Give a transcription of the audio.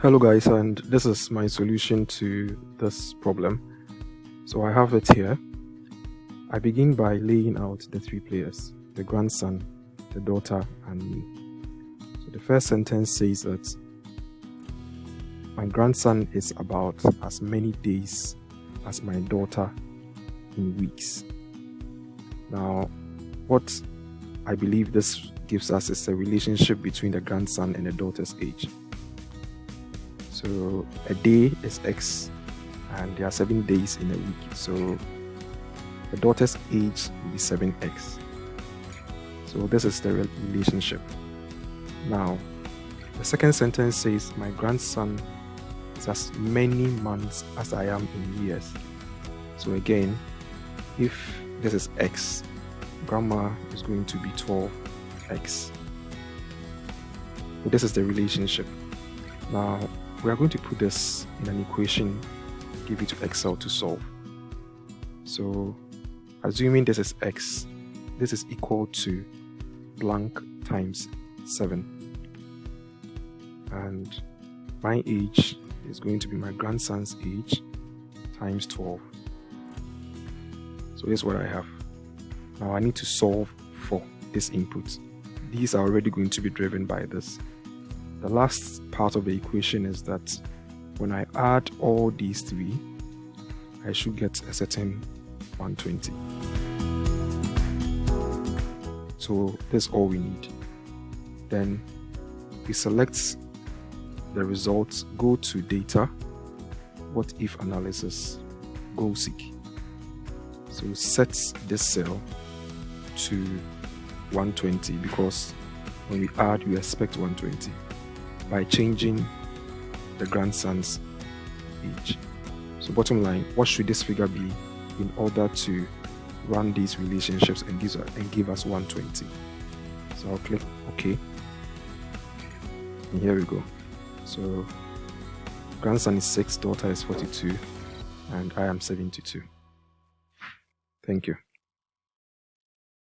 Hello guys, and this is my solution to this problem. So I have it here. I begin by laying out the three players: the grandson, the daughter, and me. So the first sentence says that my grandson is about as many days as my daughter in weeks. Now, what I believe this gives us is a relationship between the grandson and the daughter's age. So a day is X and there are 7 days in a week. So the daughter's age will be 7X. So this is the relationship. Now, the second sentence says my grandson is as many months as I am in years. So again, if this is X, grandma is going to be 12X. So this is the relationship. Now, we are going to put this in an equation, give it to Excel to solve. So, assuming this is X, this is equal to blank times 7. And my age is going to be my grandson's age times 12. So here's what I have. Now I need to solve for this input. These are already going to be driven by this. The last part of the equation is that when I add all these three, I should get a certain 120. So that's all we need. Then we select the results, go to data, what if analysis, goal seek. So set this cell to 120 because when we add, we expect 120. By changing the grandson's age. So bottom line, what should this figure be in order to run these relationships and give us 120? So I'll click OK. And here we go. So grandson is 6, daughter is 42, and I am 72. Thank you.